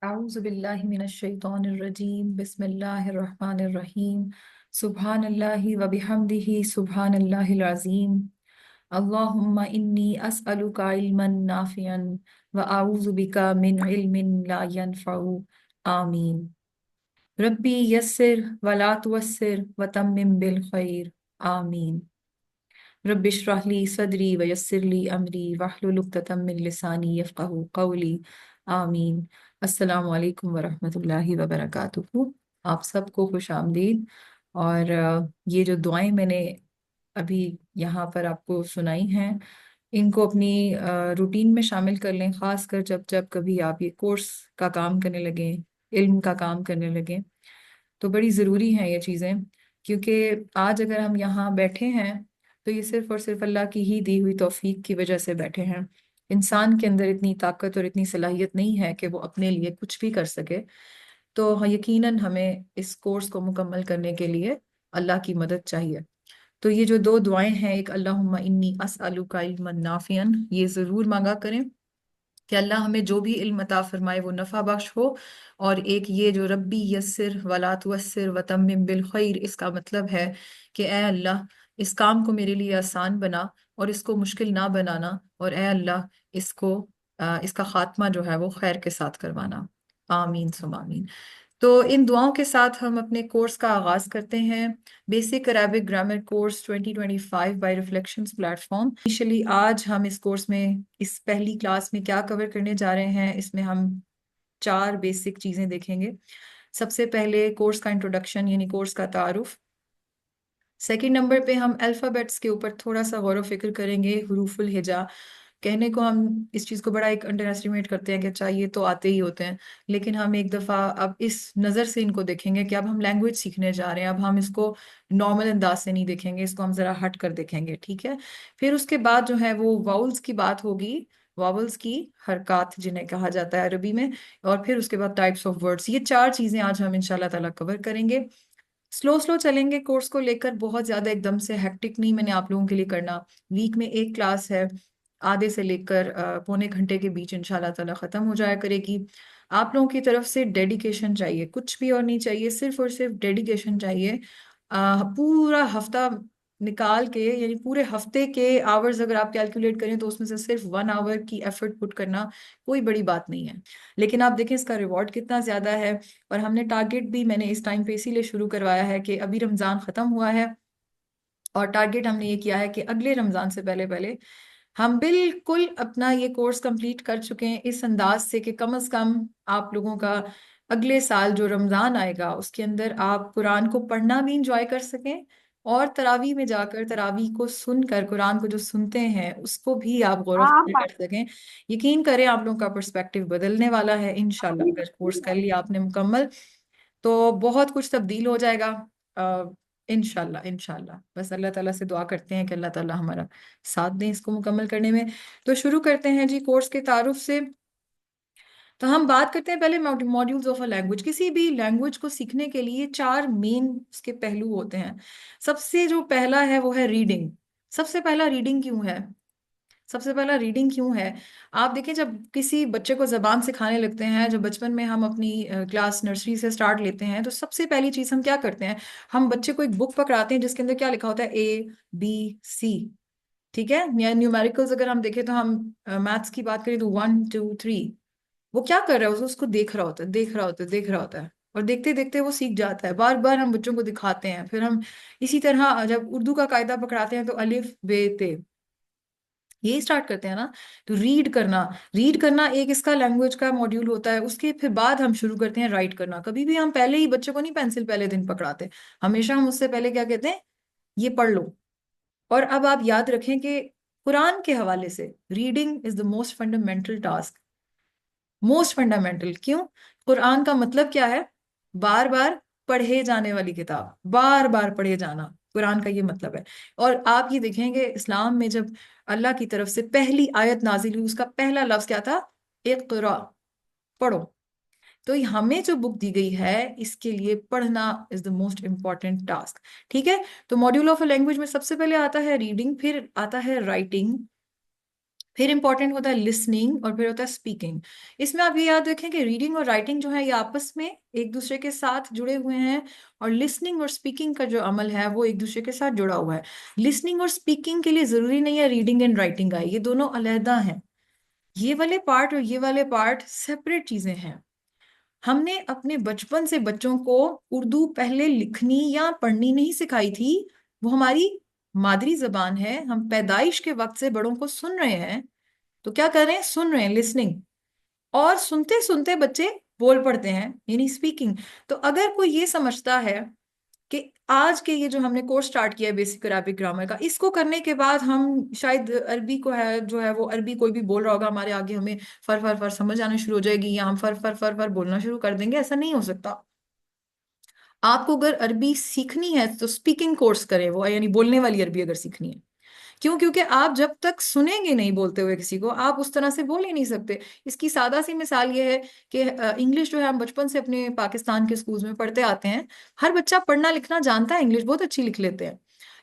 أعوذ بالله من الشيطان الرجيم بسم الله الرحمن الرحيم سبحان الله وبحمده سبحان الله العظيم اللهم إني أسألك علما نافعا وأعوذ بك من علم لا ينفع آمين ربي يسر ولا تعسر وتمم بالخير آمين رب اشرح لي صدري ويسر لي امری واحلل عقدۃ من لسانی یفقهوا قولی آمین۔ السلام علیکم ورحمۃ اللہ وبرکاتہ۔ آپ سب کو خوش آمدید۔ اور یہ جو دعائیں میں نے ابھی یہاں پر آپ کو سنائی ہیں، ان کو اپنی روٹین میں شامل کر لیں، خاص کر جب جب کبھی آپ یہ کورس کا کام کرنے لگیں، علم کا کام کرنے لگیں، تو بڑی ضروری ہیں یہ چیزیں، کیونکہ آج اگر ہم یہاں بیٹھے ہیں تو یہ صرف اور صرف اللہ کی ہی دی ہوئی توفیق کی وجہ سے بیٹھے ہیں۔ انسان کے اندر اتنی طاقت اور اتنی صلاحیت نہیں ہے کہ وہ اپنے لیے کچھ بھی کر سکے، تو یقیناً ہمیں اس کورس کو مکمل کرنے کے لیے اللہ کی مدد چاہیے۔ تو یہ جو دو دعائیں ہیں، ایک اللہم انی اسألک علما نافعا، یہ ضرور مانگا کریں کہ اللہ ہمیں جو بھی علم عطا فرمائے وہ نفع بخش ہو، اور ایک یہ جو ربی یسر ولا تعسر وتمم بالخیر، اس کا مطلب ہے کہ اے اللہ اس کام کو میرے لیے آسان بنا اور اس کو مشکل نہ بنانا، اور اے اللہ اس کا خاتمہ جو ہے وہ خیر کے ساتھ کروانا۔ آمین ثم آمین۔ تو ان دعاؤں کے ساتھ ہم اپنے کورس کا آغاز کرتے ہیں، basic Arabic grammar course 2025 by reflections plate form. Initially آج ہم اس کورس میں اس پہلی کلاس میں کیا کور کرنے جا رہے ہیں، اس میں ہم 4 بیسک چیزیں دیکھیں گے۔ سب سے پہلے کورس کا انٹروڈکشن یعنی کورس کا تعارف۔ سیکنڈ نمبر پہ ہم الفابیٹس کے اوپر تھوڑا سا غور و فکر کریں گے، حروف الہجا۔ کہنے کو ہم اس چیز کو بڑا ایک انڈر ایسٹیمیٹ کرتے ہیں کہ اچھا یہ تو آتے ہی ہوتے ہیں، لیکن ہم ایک دفعہ اب اس نظر سے ان کو دیکھیں گے کہ اب ہم لینگویج سیکھنے جا رہے ہیں، اب ہم اس کو نارمل انداز سے نہیں دیکھیں گے، اس کو ہم ذرا ہٹ کر دیکھیں گے، ٹھیک ہے۔ پھر اس کے بعد جو ہے وہ واولز کی بات ہوگی، واولز کی حرکات جنہیں کہا جاتا ہے عربی میں، اور پھر اس کے بعد ٹائپس آف ورڈز۔ یہ 4 چیزیں آج ہم انشاءاللہ تعالیٰ کور کریں گے۔ سلو چلیں گے کورس کو لے کر، بہت زیادہ ایک دم سے ہیکٹک نہیں میں نے آپ لوگوں کے لیے کرنا۔ ویک میں ایک کلاس ہے، آدھے سے لے کر پونے گھنٹے کے بیچ انشاءاللہ تعالیٰ ختم ہو جایا کرے گی۔ آپ لوگوں کی طرف سے ڈیڈیکیشن چاہیے، کچھ بھی اور نہیں چاہیے، صرف اور صرف ڈیڈیکیشن چاہیے۔ پورا ہفتہ نکال کے، یعنی پورے ہفتے کے آورز اگر آپ کیلکولیٹ کریں تو اس میں سے صرف 1 آور کی ایفرٹ پٹ کرنا کوئی بڑی بات نہیں ہے، لیکن آپ دیکھیں اس کا ریوارڈ کتنا زیادہ ہے۔ اور ہم نے ٹارگٹ بھی میں نے اس ٹائم پہ اسی لیے شروع کروایا ہے کہ ابھی رمضان ختم ہوا ہے، اور ٹارگٹ ہم نے یہ کیا ہے کہ اگلے رمضان سے پہلے پہلے ہم بالکل اپنا یہ کورس کمپلیٹ کر چکے ہیں، اس انداز سے کہ کم از کم آپ لوگوں کا اگلے سال جو رمضان آئے گا اس کے اندر آپ قرآن کو پڑھنا بھی انجوائے کر سکیں، اور تراویح میں جا کر تراویح کو سن کر، قرآن کو جو سنتے ہیں اس کو بھی آپ غور و فکر کر سکیں۔ یقین کریں آپ لوگوں کا پرسپیکٹیو بدلنے والا ہے انشاءاللہ۔ اگر کورس کر لیا آپ نے مکمل تو بہت کچھ تبدیل ہو جائے گا انشاءاللہ انشاءاللہ۔ بس اللہ تعالیٰ سے دعا کرتے ہیں کہ اللہ تعالیٰ ہمارا ساتھ دیں اس کو مکمل کرنے میں۔ تو شروع کرتے ہیں جی کورس کے تعارف سے۔ تو ہم بات کرتے ہیں پہلے ماڈیولز آف اے لینگویج۔ کسی بھی لینگویج کو سیکھنے کے لیے 4 مین اس کے پہلو ہوتے ہیں۔ سب سے جو پہلا ہے وہ ہے ریڈنگ۔ سب سے پہلا ریڈنگ کیوں ہے؟ آپ دیکھیں جب کسی بچے کو زبان سکھانے لگتے ہیں، جب بچپن میں ہم اپنی کلاس نرسری سے سٹارٹ لیتے ہیں، تو سب سے پہلی چیز ہم کیا کرتے ہیں؟ ہم بچے کو ایک بک پکڑاتے ہیں جس کے اندر کیا لکھا ہوتا ہے ABC، ٹھیک ہے؟ یا نیومیریکلز اگر ہم دیکھیں تو ہم میتھس کی بات کریں تو 1 2 3، وہ کیا کر رہا ہے؟ اس کو دیکھ رہا ہوتا ہے، اور دیکھتے دیکھتے وہ سیکھ جاتا ہے۔ بار بار ہم بچوں کو دکھاتے ہیں۔ پھر ہم اسی طرح جب اردو کا قاعدہ پکڑاتے ہیں تو الف ب ت یہی سٹارٹ کرتے ہیں نا۔ تو ریڈ کرنا ایک اس کا لینگویج کا ماڈیول ہوتا ہے۔ اس کے پھر بعد ہم شروع کرتے ہیں رائٹ کرنا۔ کبھی بھی ہم پہلے ہی بچے کو نہیں پینسل پہلے دن پکڑاتے، ہمیشہ ہم اس سے پہلے کیا کہتے ہیں؟ یہ پڑھ لو۔ اور اب آپ یاد رکھیں کہ قرآن کے حوالے سے reading is the most fundamental task. Most fundamental کیوں؟ قرآن کا مطلب کیا ہے؟ بار بار پڑھے جانے والی کتاب، بار بار پڑھے جانا، قرآن کا یہ مطلب ہے۔ اور آپ یہ دیکھیں کہ اسلام میں جب اللہ کی طرف سے پہلی آیت نازل ہوئی، اس کا پہلا لفظ کیا تھا؟ اقرا، پڑھو۔ تو ہمیں جو بک دی گئی ہے اس کے لیے پڑھنا از دا موسٹ امپورٹنٹ ٹاسک، ٹھیک ہے؟ تو ماڈیول آف اے لینگویج میں سب سے پہلے آتا ہے ریڈنگ، پھر آتا ہے رائٹنگ، پھر امپورٹنٹ ہوتا ہے لسننگ، اور پھر ہوتا ہے اسپیکنگ۔ اس میں آپ یہ یاد رکھیں کہ ریڈنگ اور رائٹنگ جو ہے یہ آپس میں ایک دوسرے کے ساتھ جڑے ہوئے ہیں، اور لسننگ اور اسپیکنگ کا جو عمل ہے وہ ایک دوسرے کے ساتھ جڑا ہوا ہے۔ لسننگ اور اسپیکنگ کے لیے ضروری نہیں ہے ریڈنگ اینڈ رائٹنگ آئے، یہ دونوں علیحدہ ہیں۔ یہ والے پارٹ اور یہ والے پارٹ سیپریٹ چیزیں ہیں۔ ہم نے اپنے بچپن سے بچوں کو اردو پہلے لکھنی یا پڑھنی نہیں سکھائی تھی، وہ ہماری مادری زبان ہے۔ ہم پیدائش کے وقت سے بڑوں کو سن رہے ہیں، تو کیا کر رہے ہیں؟ سن رہے ہیں، لسننگ، اور سنتے سنتے بچے بول پڑتے ہیں، یعنی اسپیکنگ۔ تو اگر کوئی یہ سمجھتا ہے کہ آج کے یہ جو ہم نے کورس سٹارٹ کیا ہے بیسک عربک گرامر کا، اس کو کرنے کے بعد ہم شاید عربی کو ہے جو ہے وہ عربی کوئی بھی بول رہا ہوگا ہمارے آگے، ہمیں فر فر فر سمجھ آنا شروع ہو جائے گی، یا ہم فر فر فر فر بولنا شروع کر دیں گے، ایسا نہیں ہو سکتا۔ آپ کو اگر عربی سیکھنی ہے تو اسپیکنگ کورس کریں، وہ یعنی بولنے والی عربی اگر سیکھنی ہے۔ کیوں؟ کیونکہ آپ جب تک سنیں گے نہیں بولتے ہوئے کسی کو، آپ اس طرح سے بول ہی نہیں سکتے۔ اس کی سادہ سی مثال یہ ہے کہ انگلش جو ہے ہم بچپن سے اپنے پاکستان کے اسکولز میں پڑھتے آتے ہیں، ہر بچہ پڑھنا لکھنا جانتا ہے، انگلش بہت اچھی لکھ لیتے ہیں،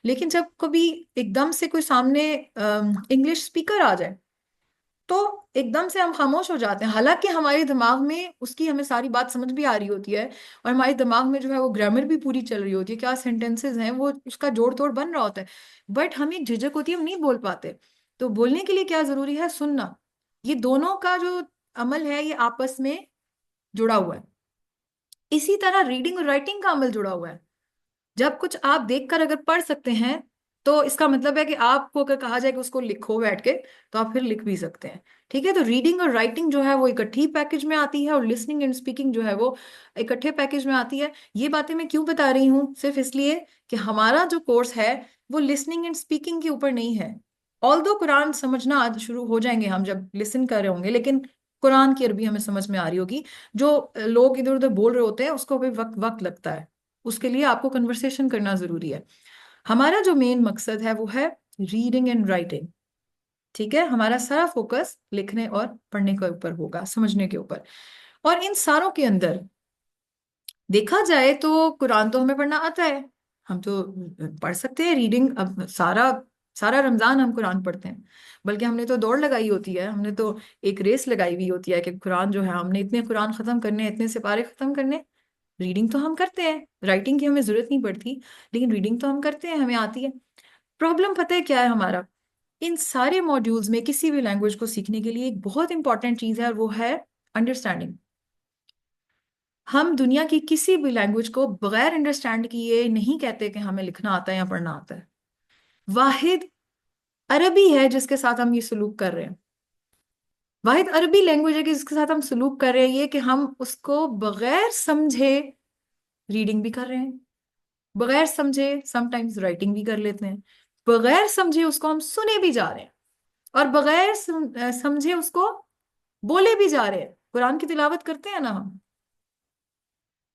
لیکن جب کبھی ایک دم سے کوئی سامنے انگلش اسپیکر آ جائے تو ایک دم سے ہم خاموش ہو جاتے ہیں، حالانکہ ہمارے دماغ میں اس کی ہمیں ساری بات سمجھ بھی آ رہی ہوتی ہے، اور ہمارے دماغ میں جو ہے وہ گرامر بھی پوری چل رہی ہوتی ہے، کیا سینٹینسز ہیں وہ اس کا جوڑ توڑ بن رہا ہوتا ہے، بٹ ہمیں جھجک ہوتی ہے، ہم نہیں بول پاتے۔ تو بولنے کے لیے کیا ضروری ہے؟ سننا۔ یہ دونوں کا جو عمل ہے یہ آپس میں جڑا ہوا ہے۔ اسی طرح ریڈنگ اور رائٹنگ کا عمل جڑا ہوا ہے۔ جب کچھ آپ دیکھ کر اگر پڑھ سکتے ہیں تو اس کا مطلب ہے کہ آپ کو اگر کہا جائے کہ اس کو لکھو بیٹھ کے، تو آپ پھر لکھ بھی سکتے ہیں۔ ٹھیک ہے؟ تو ریڈنگ اور رائٹنگ جو ہے وہ اکٹھی پیکج میں آتی ہے، اور لسننگ اینڈ اسپیکنگ جو ہے وہ اکٹھے پیکج میں آتی ہے۔ یہ باتیں میں کیوں بتا رہی ہوں؟ صرف اس لیے کہ ہمارا جو کورس ہے وہ لسننگ اینڈ اسپیکنگ کے اوپر نہیں ہے۔ آلدو قرآن سمجھنا آج شروع ہو جائیں گے ہم جب لسن کر رہے ہوں گے، لیکن قرآن کی عربی ہمیں سمجھ میں آ رہی ہوگی۔ جو لوگ ادھر ادھر بول رہے ہوتے ہیں اس کو بھی وقت وقت لگتا ہے، اس کے لیے آپ کو کنورسیشن کرنا ضروری ہے۔ ہمارا جو مین مقصد ہے وہ ہے ریڈنگ اینڈ رائٹنگ۔ ٹھیک ہے؟ ہمارا سارا فوکس لکھنے اور پڑھنے کے اوپر ہوگا، سمجھنے کے اوپر۔ اور ان ساروں کے اندر دیکھا جائے تو قرآن تو ہمیں پڑھنا آتا ہے، ہم تو پڑھ سکتے ہیں ریڈنگ، اب سارا سارا رمضان ہم قرآن پڑھتے ہیں، بلکہ ہم نے تو دوڑ لگائی ہوتی ہے، ہم نے تو ایک ریس لگائی ہوئی ہوتی ہے کہ قرآن جو ہے ہم نے اتنے قرآن ختم کرنے، اتنے سپارے ختم کرنے۔ ریڈنگ تو ہم کرتے ہیں، رائٹنگ کی ہمیں ضرورت نہیں پڑتی، لیکن ریڈنگ تو ہم کرتے ہیں، ہمیں آتی ہے۔ پرابلم پتہ ہے کیا ہے ہمارا؟ ان سارے موڈیولز میں کسی بھی لینگویج کو سیکھنے کے لیے ایک بہت امپورٹنٹ چیز ہے، اور وہ ہے انڈرسٹینڈنگ۔ ہم دنیا کی کسی بھی لینگویج کو بغیر انڈرسٹینڈ کیے نہیں کہتے کہ ہمیں لکھنا آتا ہے یا پڑھنا آتا ہے۔ واحد عربی ہے جس کے ساتھ ہم یہ سلوک کر رہے ہیں، واحد عربی لینگویج ہے کہ جس کے ساتھ ہم سلوک کر رہے ہیں یہ کہ ہم اس کو بغیر سمجھے ریڈنگ بھی کر رہے ہیں، بغیر سمجھے سم ٹائمز رائٹنگ بھی کر لیتے ہیں، بغیر سمجھے اس کو ہم سنے بھی جا رہے ہیں، اور بغیر سمجھے اس کو بولے بھی جا رہے ہیں۔ قرآن کی تلاوت کرتے ہیں نا ہم،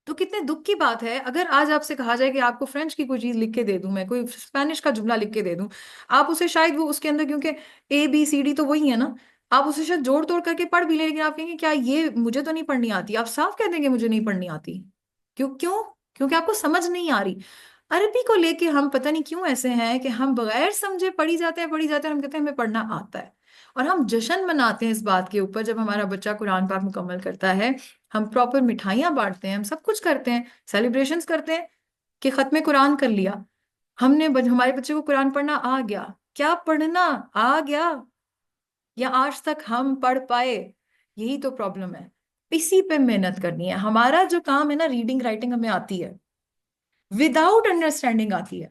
تو کتنے دکھ کی بات ہے اگر آج آپ سے کہا جائے کہ آپ کو فرینچ کی کوئی چیز لکھ کے دے دوں، میں کوئی اسپینش کا جملہ لکھ کے دے دوں، آپ اسے شاید وہ اس کے اندر، کیونکہ اے بی سی ڈی تو وہی ہے نا، آپ اسے شاید جوڑ توڑ کر کے پڑھ بھی لیں، لیکن آپ کہیں گے کیا یہ مجھے تو نہیں پڑھنی آتی، آپ صاف کہہ دیں گے مجھے نہیں پڑھنی آتی۔ کیوں؟ کیونکہ آپ کو سمجھ نہیں آ رہی۔ عربی کو لے کے ہم پتہ نہیں کیوں ایسے ہیں کہ ہم بغیر سمجھے پڑھی جاتے ہیں پڑھی جاتے ہیں، ہم کہتے ہیں ہمیں پڑھنا آتا ہے، اور ہم جشن مناتے ہیں اس بات کے اوپر جب ہمارا بچہ قرآن پاک مکمل کرتا ہے، ہم پراپر مٹھائیاں بانٹتے ہیں، ہم سب کچھ کرتے ہیں، سیلیبریشنز کرتے ہیں کہ ختم قرآن کر لیا ہم نے، ہمارے بچے کو قرآن پڑھنا آ گیا۔ کیا پڑھنا آ گیا یا آج تک ہم پڑھ پائے؟ یہی تو پرابلم ہے، اسی پہ محنت کرنی ہے۔ ہمارا جو کام ہے نا، ریڈنگ رائٹنگ ہمیں آتی ہے، وداؤٹ انڈرسٹینڈنگ آتی ہے،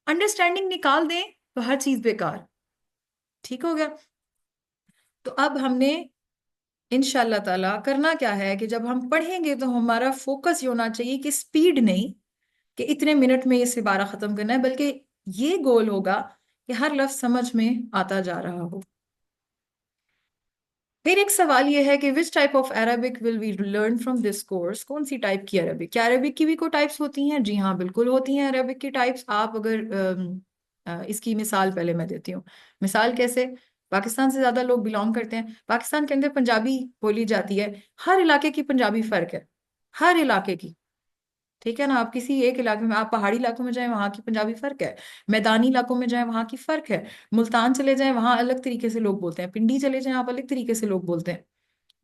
انڈرسٹینڈنگ نکال دیں تو ہر چیز بیکار۔ ٹھیک ہو گیا؟ تو اب ہم نے انشاءاللہ تعالیٰ کرنا کیا ہے کہ جب ہم پڑھیں گے تو ہمارا فوکس یہ ہونا چاہیے کہ سپیڈ نہیں کہ اتنے منٹ میں یہ سپارہ ختم کرنا ہے، بلکہ یہ گول ہوگا کہ ہر لفظ سمجھ میں آتا جا رہا ہو۔ پھر ایک سوال یہ ہے کہ which type of Arabic will we learn from this course? کون سی ٹائپ کی عربک؟ کیا عربک کی بھی کوئی ٹائپس ہوتی ہیں؟ جی ہاں، بالکل ہوتی ہیں عربک کی ٹائپس۔ آپ اگر اس کی مثال پہلے میں دیتی ہوں۔ مثال کیسے؟ پاکستان سے زیادہ لوگ بلونگ کرتے ہیں، پاکستان کے اندر پنجابی بولی جاتی ہے، ہر علاقے کی پنجابی فرق ہے، ہر علاقے کی۔ ٹھیک ہے نا. آپ کسی ایک علاقے میں، آپ پہاڑی علاقوں میں جائیں وہاں کی پنجابی فرق ہے، میدانی علاقوں میں جائیں وہاں کی فرق ہے، ملتان چلے جائیں وہاں الگ طریقے سے لوگ بولتے ہیں، پنڈی چلے جائیں آپ الگ طریقے سے لوگ بولتے ہیں.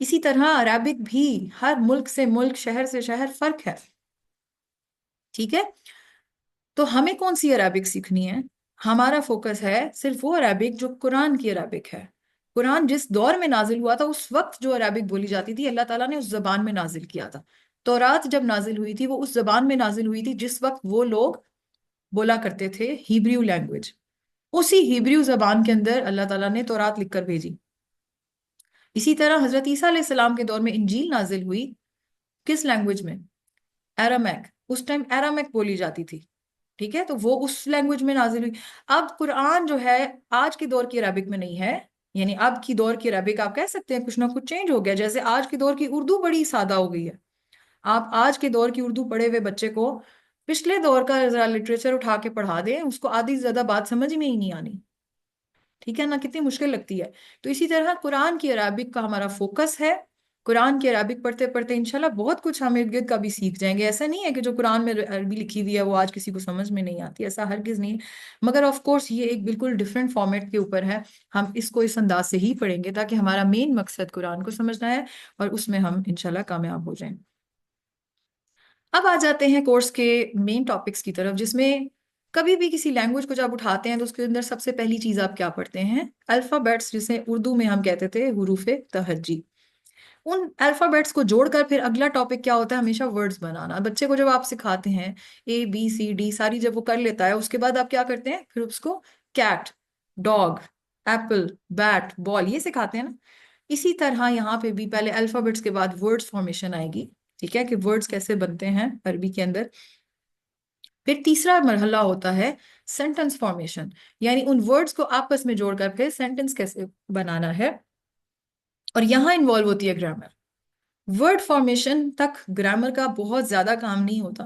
اسی طرح عربک بھی ہر ملک سے ملک، شہر سے شہر فرق ہے. ٹھیک ہے. تو ہمیں کون سی عربک سیکھنی ہے؟ ہمارا فوکس ہے صرف وہ عربک جو قرآن کی عربک ہے. قرآن جس دور میں نازل ہوا تھا اس وقت جو عربک بولی جاتی تھی اللہ تعالیٰ نے اس زبان میں نازل کیا تھا. تورات جب نازل ہوئی تھی وہ اس زبان میں نازل ہوئی تھی جس وقت وہ لوگ بولا کرتے تھے ہیبریو لینگویج. اسی ہیبریو زبان کے اندر اللہ تعالیٰ نے تورات لکھ کر بھیجی. اسی طرح حضرت عیسیٰ علیہ السلام کے دور میں انجیل نازل ہوئی کس لینگویج میں؟ ایرامیک. اس ٹائم ایرامیک بولی جاتی تھی. ٹھیک ہے. تو وہ اس لینگویج میں نازل ہوئی. اب قرآن جو ہے آج کے دور کی عربک میں نہیں ہے. یعنی اب کی دور کی عربک آپ کہہ سکتے ہیں کچھ نہ کچھ چینج ہو گیا. جیسے آج کے دور کی اردو بڑی سادہ ہو گئی ہے. آپ آج کے دور کی اردو پڑھے ہوئے بچے کو پچھلے دور کا ذرا لٹریچر اٹھا کے پڑھا دیں، اس کو آدھی سے زیادہ بات سمجھ میں ہی نہیں آنی. ٹھیک ہے نا. کتنی مشکل لگتی ہے. تو اسی طرح قرآن کی عربک کا ہمارا فوکس ہے. قرآن کی عربک پڑھتے پڑھتے انشاءاللہ بہت کچھ ہم ارد گرد کا بھی سیکھ جائیں گے. ایسا نہیں ہے کہ جو قرآن میں عربی لکھی ہوئی ہے وہ آج کسی کو سمجھ میں نہیں آتی، ایسا ہرگز نہیں. مگر آف کورس یہ ایک بالکل ڈفرینٹ فارمیٹ کے اوپر ہے. ہم اس کو اس انداز سے ہی پڑھیں گے تاکہ ہمارا مین مقصد قرآن کو سمجھنا ہے اور اس میں ہم انشاءاللہ کامیاب ہو جائیں. اب آ جاتے ہیں کورس کے مین ٹاپکس کی طرف، جس میں کبھی بھی کسی لینگویج کو جب اٹھاتے ہیں تو اس کے اندر سب سے پہلی چیز آپ کیا پڑھتے ہیں؟ الفابیٹس، جسے اردو میں ہم کہتے تھے حروف تہجی. ان الفابیٹس کو جوڑ کر پھر اگلا ٹاپک کیا ہوتا ہے؟ ہمیشہ ورڈز بنانا. بچے کو جب آپ سکھاتے ہیں اے بی سی ڈی ساری جب وہ کر لیتا ہے اس کے بعد آپ کیا کرتے ہیں؟ پھر اس کو کیٹ، ڈاگ، ایپل، بیٹ، بال یہ سکھاتے ہیں نا. اسی طرح یہاں پہ بھی پہلے الفابیٹس کے بعد ورڈز فارمیشن آئے گی. ٹھیک ہے، کہ ورڈز کیسے بنتے ہیں عربی کے اندر. پھر تیسرا مرحلہ ہوتا ہے سینٹنس فارمیشن، یعنی ان ورڈز کو آپس میں جوڑ کر پھر سینٹنس کیسے بنانا ہے. اور یہاں انوالو ہوتی ہے گرامر. ورڈ فارمیشن تک گرامر کا بہت زیادہ کام نہیں ہوتا،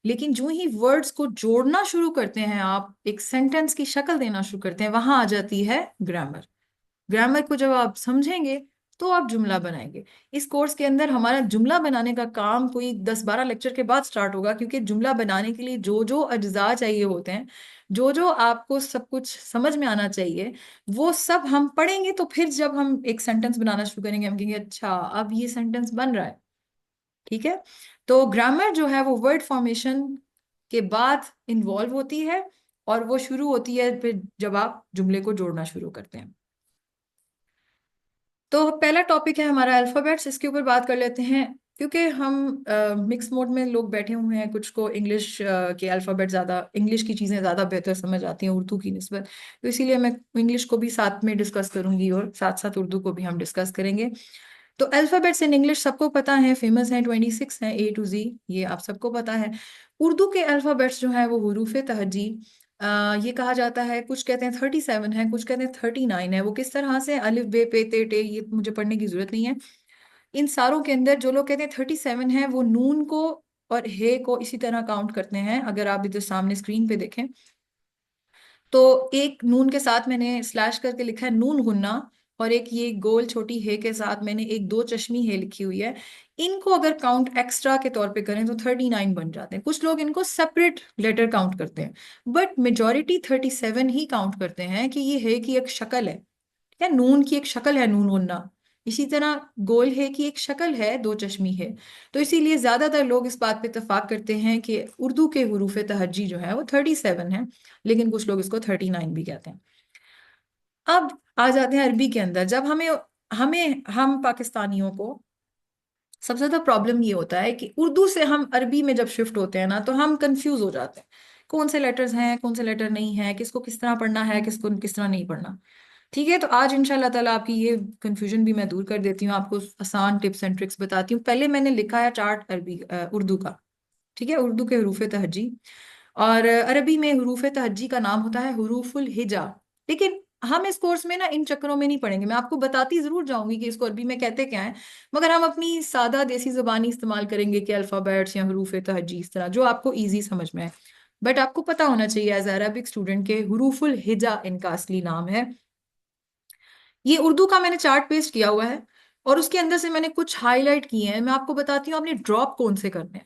لیکن جو ہی ورڈز کو جوڑنا شروع کرتے ہیں، آپ ایک سینٹنس کی شکل دینا شروع کرتے ہیں، وہاں آ جاتی ہے گرامر. گرامر کو جب آپ سمجھیں گے تو آپ جملہ بنائیں گے. اس کورس کے اندر ہمارا جملہ بنانے کا کام کوئی 10-12 لیکچر کے بعد سٹارٹ ہوگا، کیونکہ جملہ بنانے کے لیے جو جو اجزاء چاہیے ہوتے ہیں، جو جو آپ کو سب کچھ سمجھ میں آنا چاہیے، وہ سب ہم پڑھیں گے. تو پھر جب ہم ایک سینٹنس بنانا شروع کریں گے ہم کہیں گے اچھا اب یہ سینٹنس بن رہا ہے. ٹھیک ہے. تو گرامر جو ہے وہ ورڈ فارمیشن کے بعد انوالو ہوتی ہے، اور وہ شروع ہوتی ہے پھر جب آپ جملے کو جوڑنا شروع کرتے ہیں. تو پہلا ٹاپک ہے ہمارا الفابیٹس. اس کے اوپر بات کر لیتے ہیں. کیونکہ ہم مکس موڈ میں لوگ بیٹھے ہوئے ہیں، کچھ کو انگلش کے الفابیٹ زیادہ، انگلش کی چیزیں زیادہ بہتر سمجھ آتی ہیں اردو کی نسبت، تو اسی لیے میں انگلش کو بھی ساتھ میں ڈسکس کروں گی اور ساتھ ساتھ اردو کو بھی ہم ڈسکس کریں گے. تو الفابیٹس ان انگلش سب کو پتا ہے، فیمس ہیں، 26 ہیں A to Z، یہ آپ سب کو پتا ہے. اردو کے الفابیٹس جو ہیں وہ حروف تہجی. یہ کہا جاتا ہے، کچھ کہتے ہیں 37 ہے، کچھ کہتے ہیں 39 ہے. وہ کس طرح سے؟ الف بے پے تے ٹے، یہ مجھے پڑھنے کی ضرورت نہیں ہے. ان ساروں کے اندر جو لوگ کہتے ہیں 37 ہے وہ نون کو اور ہے کو اسی طرح کاؤنٹ کرتے ہیں. اگر آپ ادھر سامنے اسکرین پہ دیکھیں تو ایک نون کے ساتھ میں نے سلیش کر کے لکھا ہے نون غنہ، اور ایک یہ گول چھوٹی ہے کے ساتھ میں نے ایک دو چشمی ہے لکھی ہوئی ہے. ان کو اگر کاؤنٹ ایکسٹرا کے طور پہ کریں تو 39 بن جاتے ہیں. کچھ لوگ ان کو سیپریٹ لیٹر کاؤنٹ کرتے ہیں، بٹ میجورٹی 37 ہی کاؤنٹ کرتے ہیں کہ یہ ہے کی ایک شکل ہے، یا نون کی ایک شکل ہے نون غنہ. اسی طرح گول ہے کی ایک شکل ہے دو چشمی ہے. تو اسی لیے زیادہ تر لوگ اس بات پہ اتفاق کرتے ہیں کہ اردو کے حروف تہجی جو ہے وہ 37 ہیں، لیکن کچھ لوگ اس کو 39 بھی کہتے ہیں. اب آ جاتے ہیں عربی کے اندر. جب ہم پاکستانیوں کو سب سے زیادہ پرابلم یہ ہوتا ہے کہ اردو سے ہم عربی میں جب شفٹ ہوتے ہیں نا تو ہم کنفیوز ہو جاتے ہیں، کون سے لیٹرز ہیں، کون سے لیٹر نہیں ہیں، کس کو کس طرح پڑھنا ہے، کس کو کس طرح نہیں پڑھنا. ٹھیک ہے. تو آج ان شاء اللہ تعالیٰ آپ کی یہ کنفیوژن بھی میں دور کر دیتی ہوں، آپ کو آسان ٹپس اینڈ ٹرکس بتاتی ہوں. پہلے میں نے لکھا ہے چارٹ اردو کا. ٹھیک ہے. اردو کے حروف تہجی، اور عربی میں حروف تہجی کا نام ہوتا ہے حروف الہجا. لیکن ہم اس کورس میں نا ان چکروں میں نہیں پڑھیں گے. میں آپ کو بتاتی ضرور جاؤں گی کہ اس کو عربی میں کہتے کیا ہیں، مگر ہم اپنی سادہ دیسی زبانی استعمال کریں گے کہ الفابیٹس یا حروف تہجی اس طرح جو آپ کو ایزی سمجھ میں ہے. بٹ آپ کو پتا ہونا چاہیے ایز عربک اسٹوڈنٹ کے حروف الہجا ان کا اصلی نام ہے. یہ اردو کا میں نے چارٹ پیسٹ کیا ہوا ہے، اور اس کے اندر سے میں نے کچھ ہائی لائٹ کیے ہیں. میں آپ کو بتاتی ہوں آپ نے ڈراپ کون سے کرنے ہیں.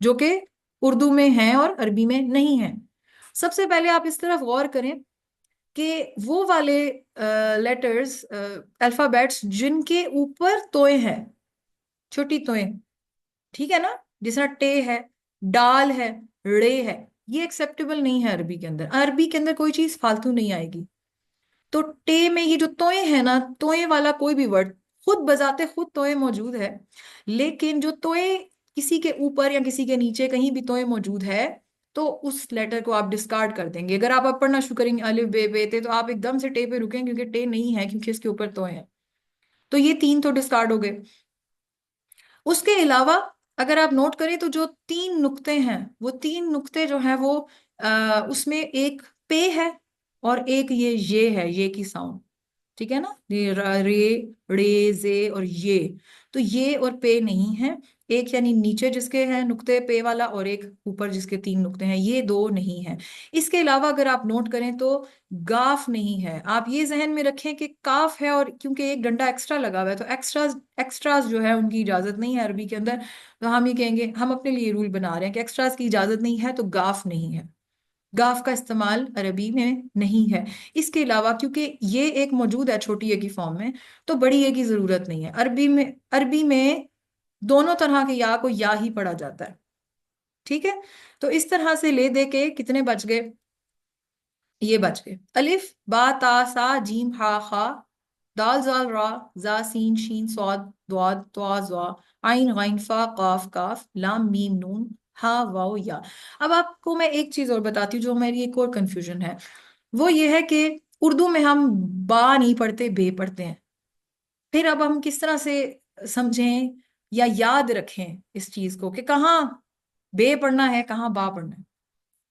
جو کہ اردو میں ہیں اور عربی میں نہیں ہیں. سب سے پہلے آپ اس طرف غور کریں کہ وہ والے لیٹرز الفابیٹس جن کے اوپر توئیں ہیں، چھوٹی توئیں، ٹھیک ہے نا، جس طرح ٹے ہے، ڈال ہے، رے ہے، یہ ایکسیپٹیبل نہیں ہے عربی کے اندر. عربی کے اندر کوئی چیز فالتو نہیں آئے گی. تو ٹے میں یہ جو توئیں ہیں نا، توئیں والا کوئی بھی ورڈ خود بذات خود توئیں موجود ہے، لیکن جو توئیں کسی کے اوپر یا کسی کے نیچے کہیں بھی توئیں موجود ہے تو اس لیٹر کو آپ ڈسکارڈ کر دیں گے. اگر آپ پڑھنا شروع کریں گے الف بے بے تے تو آپ ایک دم سے ٹے پہ رکیں کیونکہ ٹے نہیں ہے، کیونکہ اس کے اوپر توئیں ہیں. تو یہ تین تو ڈسکارڈ ہو گئے. اس کے علاوہ اگر آپ نوٹ کریں تو جو تین نقطے ہیں، وہ تین نقطے جو ہیں وہ اس میں ایک پے ہے اور ایک یہ ہے، یہ کی ساؤنڈ، ٹھیک ہے نا، رے، رے، زے اور یہ. تو یہ اور پے نہیں ہے. ایک یعنی نیچے جس کے ہیں نقطے پے والا اور ایک اوپر جس کے تین نقطے ہیں، یہ دو نہیں ہیں. اس کے علاوہ اگر آپ نوٹ کریں تو گاف نہیں ہے. آپ یہ ذہن میں رکھیں کہ کاف ہے اور کیونکہ ایک ڈنڈا ایکسٹرا لگا ہوا ہے تو ایکسٹراز جو ہے ان کی اجازت نہیں ہے عربی کے اندر. تو ہم یہ کہیں گے، ہم اپنے لیے رول بنا رہے ہیں کہ ایکسٹراز کی اجازت نہیں ہے تو گاف نہیں ہے. گاف کا استعمال عربی میں نہیں ہے. اس کے علاوہ کیونکہ یہ ایک موجود ہے چھوٹی اے کی فارم میں تو بڑی اے کی ضرورت نہیں ہے. عربی میں دونوں طرح کے یا کو یا ہی پڑھا جاتا ہے. ٹھیک ہے، تو اس طرح سے لے دے کے کتنے بچ گئے؟ یہ بچ گئے الف با تا سا جیم ہا خا، دال زال را، زا سین شین صاد ضاد طا ظا، عین غین فا قاف کاف، لام میم نون، ہا واو یا. اب آپ کو میں ایک چیز اور بتاتی ہوں جو ہماری ایک اور کنفیوژن ہے، وہ یہ ہے کہ اردو میں ہم با نہیں پڑھتے، بے پڑھتے ہیں. پھر اب ہم کس طرح سے سمجھیں یا یاد رکھیں اس چیز کو کہ کہاں بے پڑھنا ہے کہاں با پڑھنا ہے؟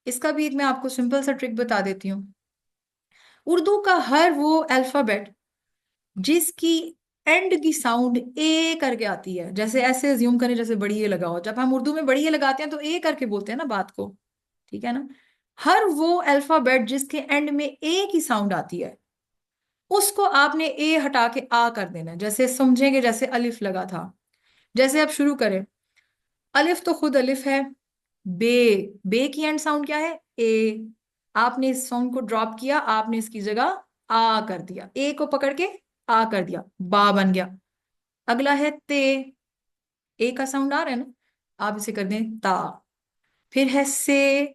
اس کا بھی ایک میں آپ کو سمپل سا ٹرک بتا دیتی ہوں. اردو کا ہر وہ الفابیٹ جس کی اینڈ کی ساؤنڈ اے کر کے آتی ہے، جیسے ایسے زیوم کریں جیسے بڑی اے لگا ہو، جب ہم اردو میں بڑی اے لگاتے ہیں تو اے کر کے بولتے ہیں نا بات کو، ٹھیک ہے نا. ہر وہ الفابیٹ جس کے اینڈ میں اے کی ساؤنڈ آتی ہے اس کو آپ نے اے ہٹا کے آ کر دینا ہے. جیسے سمجھیں گے جیسے الف لگا تھا، جیسے آپ شروع کریں، الف تو خود الف ہے، بے، بے کی اینڈ ساؤنڈ کیا ہے؟ اے. آپ نے اس ساؤنڈ کو ڈراپ کیا، آپ نے اس کی جگہ آ کر دیا، اے کو پکڑ کے آ کر دیا، با بن گیا. اگلا ہے تے، اے کا ساؤنڈ آ رہا ہے نا، آپ اسے کر دیں تا. پھر ہے سے،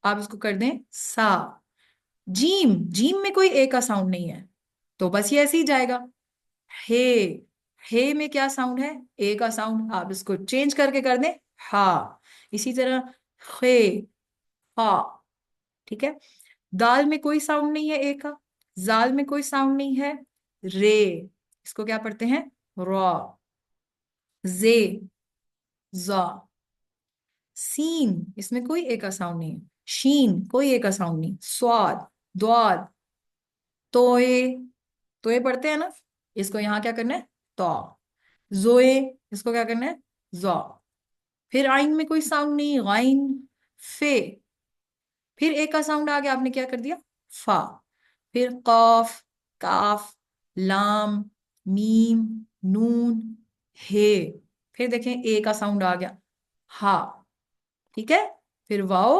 آپ اس کو کر دیں سا. جیم، جیم میں کوئی اے کا ساؤنڈ نہیں ہے تو بس یہ ایسے ہی جائے گا. ہے، ہے میں کیا ساؤنڈ ہے؟ اے کا ساؤنڈ. آپ اس کو چینج کر کے کر دیں ہا. اسی طرح خے، ہا، ٹھیک ہے. دال میں کوئی ساؤنڈ نہیں ہے اے کا، زال میں کوئی ساؤنڈ نہیں ہے، رے، اس کو کیا پڑھتے ہیں؟ را. زے، زا. سین، اس میں کوئی اے کا ساؤنڈ نہیں ہے. شین، کوئی اے کا ساؤنڈ نہیں. سواد، دواد. توئے، توئے پڑھتے ہیں نا، اس کو یہاں کیا کرنا ہے؟ تو. زوئے، اس کو کیا کرنا ہے؟ زو. پھر آئین میں کوئی ساؤنڈ نہیں، غائن، فے. پھر ایک کا ساؤنڈ آ گیا، آپ نے کیا کر دیا؟ فا. پھر قاف، کاف، لام، میم، نون، ہے. پھر دیکھیں اے کا ساؤنڈ آ گیا، ہا، ٹھیک ہے. پھر واؤ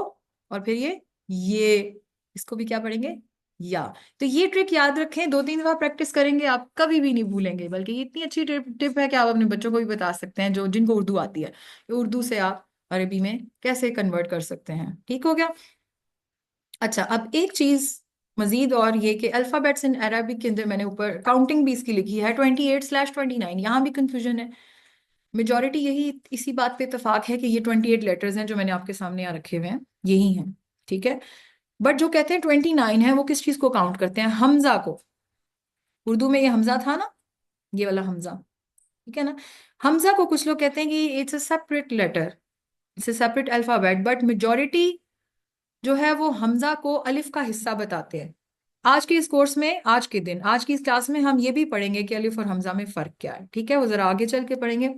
اور پھر یہ اس کو بھی کیا پڑھیں گے؟ یا. تو یہ ٹرک یاد رکھیں، 2-3 دفعہ پریکٹس کریں گے آپ کبھی بھی نہیں بھولیں گے. بلکہ یہ اتنی اچھی ٹپ ہے کہ آپ اپنے بچوں کو بھی بتا سکتے ہیں جو جن کو اردو آتی ہے کہ اردو سے آپ عربی میں کیسے کنورٹ کر سکتے ہیں. ٹھیک ہو گیا؟ اچھا، اب ایک چیز مزید اور یہ کہ الفابیٹس ان عربک کے اندر میں نے اوپر کاؤنٹنگ بھی اس کی لکھی ہے 28/29. یہاں بھی کنفیوژن ہے. میجورٹی یہی اسی بات پہ اتفاق ہے کہ یہ 28 لیٹرز ہیں جو میں نے آپ کے سامنے یہاں رکھے ہوئے ہیں، یہی ہیں. ٹھیک ہے، بٹ جو کہتے ہیں 29 ہے وہ کس چیز کو کاؤنٹ کرتے ہیں؟ حمزہ کو. اردو میں یہ حمزہ تھا نا، یہ والا حمزہ، ٹھیک ہے نا. حمزہ کو کچھ لوگ کہتے ہیں کہ it's a separate letter, it's a separate alphabet, but majority جو ہے وہ حمزہ کو الف کا حصہ بتاتے ہیں. آج کے اس کورس میں، آج کے دن، آج کی اس کلاس میں ہم یہ بھی پڑھیں گے کہ الف اور حمزہ میں فرق کیا ہے. ٹھیک ہے، وہ ذرا آگے چل کے پڑھیں گے.